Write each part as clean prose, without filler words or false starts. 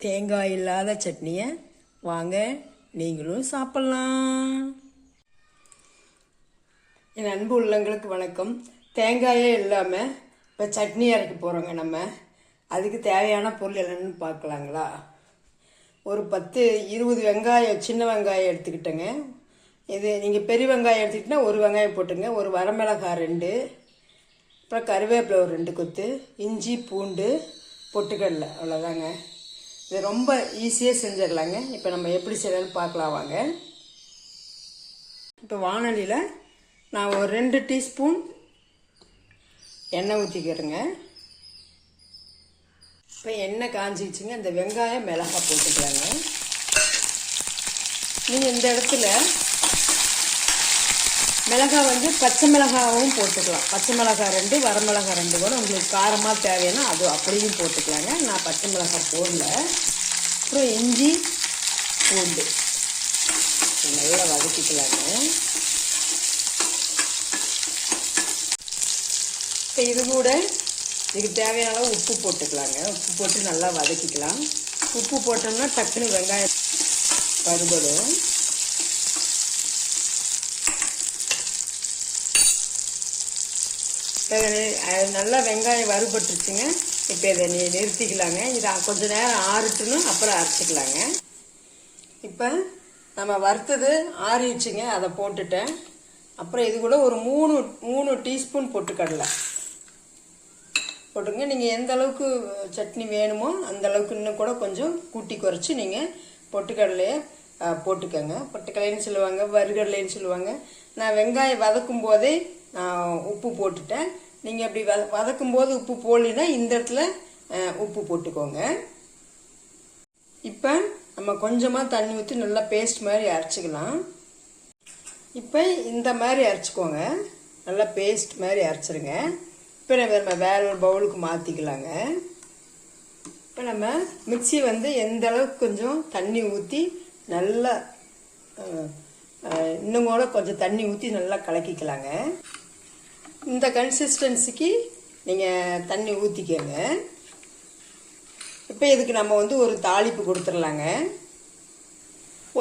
தேங்காய் இல்லாத சட்னியை வாங்க நீங்களும் சாப்பிட்லாம். என் அன்பு உள்ளங்களுக்கு வணக்கம். தேங்காயே இல்லாமல் இப்போ சட்னி அரைக்க போகிறோங்க. நம்ம அதுக்கு தேவையான பொருள் என்னென்னு பார்க்கலாங்களா? ஒரு 10-20 வெங்காயம், சின்ன வெங்காயம் எடுத்துக்கிட்டேங்க. இது நீங்கள் பெரிய வெங்காயம் எடுத்துக்கிட்டிங்கன்னா ஒரு வெங்காயம் போட்டுங்க. ஒரு வரமிளகாய் 2, அப்புறம் கருவேப்பிலை ஒரு 2 கொத்து, இஞ்சி பூண்டு பொட்டுக்கடலை, அவ்வளோதாங்க. இது ரொம்ப ஈஸியாக செஞ்சிடலாங்க. இப்போ நம்ம எப்படி செய்யலாம்னு பார்க்கலாம் வாங்க. இப்போ வானொலியில் நான் ஒரு 2 டீஸ்பூன் எண்ணெய் ஊற்றிக்கிறேங்க. இப்போ எண்ணெய் காஞ்சிச்சுங்க. இந்த வெங்காயம் மிளகாய் போட்டுக்கலாங்க. நீங்கள் இந்த இடத்துல மிளகாய் வந்து பச்சை மிளகாவும் போட்டுக்கலாம். பச்சை மிளகாய் 2, வரமிளகாய் 2 கூட உங்களுக்கு காரமாக தேவைன்னா அது அப்படியும் போட்டுக்கலாங்க. நான் பச்சை மிளகாய் போடல. அப்புறம் இஞ்சி பூண்டு நல்லா வதக்கிக்கலாங்க. இப்போ இது கூட இதுக்கு தேவையான அளவு உப்பு போட்டுக்கலாங்க. உப்பு போட்டு நல்லா வதக்கிக்கலாம். உப்பு போட்டோம்னா டக்குன்னு வெங்காயம் வறுபடும். நல்லா வெங்காயம் வறுபட்டுருச்சுங்க. இப்போ இதை நிறுத்திக்கலாங்க. இதை கொஞ்சம் நேரம் ஆறிட்டுன்னு அப்புறம் அரைச்சிக்கலாங்க. இப்போ நம்ம வறுத்தது ஆறிடுச்சுங்க. அதை போட்டுட்டேன். அப்புறம் இது கூட ஒரு 3 டீஸ்பூன் பொட்டுக்கடலை போட்டுங்க. நீங்கள் எந்த அளவுக்கு சட்னி வேணுமோ அந்த அளவுக்கு இன்னும் கூட கொஞ்சம் கூட்டி குறைச்சி நீங்கள் பொட்டுக்கடலையை போட்டுக்கோங்க. பொட்டுக்கடலைன்னு சொல்லுவாங்க, வறுகடலைன்னு சொல்லுவாங்க. நான் வெங்காயம் வதக்கும் போதே நான் உப்பு போட்டுட்டேன். நீங்கள் அப்படி வதக்கும் போது உப்பு போடலைன்னா இந்த இடத்துல உப்பு போட்டுக்கோங்க. இப்போ நம்ம கொஞ்சமாக தண்ணி ஊற்றி நல்லா பேஸ்ட் மாதிரி அரைச்சிக்கலாம். இப்போ இந்த மாதிரி அரைச்சிக்கோங்க. நல்லா பேஸ்ட் மாதிரி அரைச்சிருங்க. இப்போ நம்ம வேற ஒரு பவுலுக்கு மாற்றிக்கலாங்க. இப்போ நம்ம மிக்சி வந்து எந்த அளவுக்கு கொஞ்சம் தண்ணி ஊற்றி நல்லா இன்னும் கூட கொஞ்சம் தண்ணி ஊற்றி நல்லா கலக்கிக்கலாங்க. இந்த கன்சிஸ்டன்சிக்கு நீங்கள் தண்ணி ஊற்றிக்கங்க. இப்போ இதுக்கு நம்ம வந்து ஒரு தாளிப்பு கொடுத்துடலாங்க.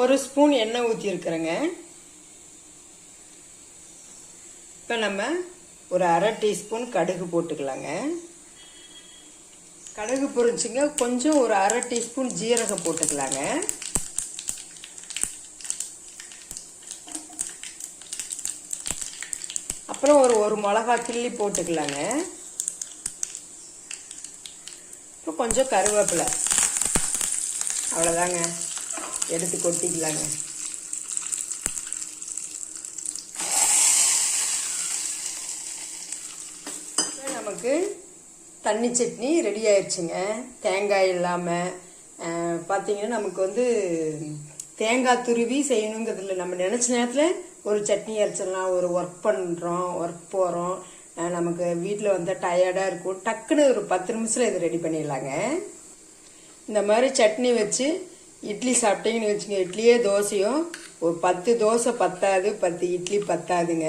1 ஸ்பூன் எண்ணெய் ஊற்றிருக்கிறேங்க. இப்போ நம்ம ஒரு அரை டீஸ்பூன் கடுகு போட்டுக்கலாங்க. கடுகு பொரிச்சுங்க. கொஞ்சம் ஒரு அரை டீஸ்பூன் ஜீரகம் போட்டுக்கலாங்க. அப்புறம் ஒரு மிளகாய் கிள்ளி போட்டுக்கலாங்க. அப்புறம் கொஞ்சம் கருவேப்பிலை, அவ்வளோதாங்க, எடுத்து கொட்டிக்கலாங்க. நமக்கு தண்ணி சட்னி ரெடி ஆயிடுச்சுங்க. தேங்காய் இல்லாமல் பார்த்தீங்கன்னா நமக்கு வந்து தேங்காய் துருவி செய்யணுங்கிறதுல நம்ம நினச்ச நேரத்தில் ஒரு சட்னி அரைச்சிடலாம். ஒரு ஒர்க் பண்ணுறோம், ஒர்க் போகிறோம், நமக்கு வீட்டில் வந்து டயர்டாக இருக்கும், டக்குன்னு ஒரு 10 நிமிஷத்தில் இது ரெடி பண்ணிடலாங்க. இந்த மாதிரி சட்னி வச்சு இட்லி சாப்பிட்டீங்கன்னு வச்சுங்க, இட்லியே தோசையோ ஒரு 10 தோசை பத்தாது, 10 இட்லி பத்தாதுங்க.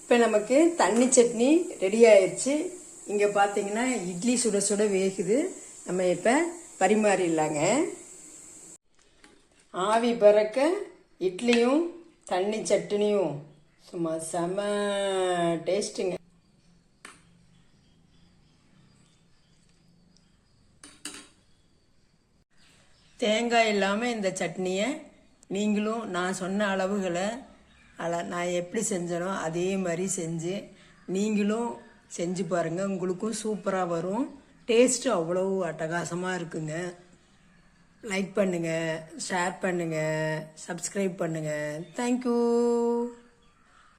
இப்போ நமக்கு தண்ணி சட்னி ரெடி ஆயிடுச்சு. இங்கே பார்த்தீங்கன்னா இட்லி சுட சுட வேகுது. நம்ம இப்போ பரிமாறிடலாங்க. ஆவி பறக்க இட்லியும் தண்ணி சட்னியும் சும்மா செம டேஸ்ட்டுங்க. தேங்காய் இல்லாமல் இந்த சட்னியை நீங்களும் நான் சொன்ன அளவுகளை நான் எப்படி செஞ்சனோ அதே மாதிரி செஞ்சு நீங்களும் செஞ்சு பாருங்கள். உங்களுக்கும் சூப்பராக வரும். டேஸ்ட்டு அவ்வளோ அட்டகாசமாக இருக்குங்க. லைக் பண்ணுங்கள், ஷேர் பண்ணுங்கள், சப்ஸ்கிரைப் பண்ணுங்கள். தேங்க்யூ.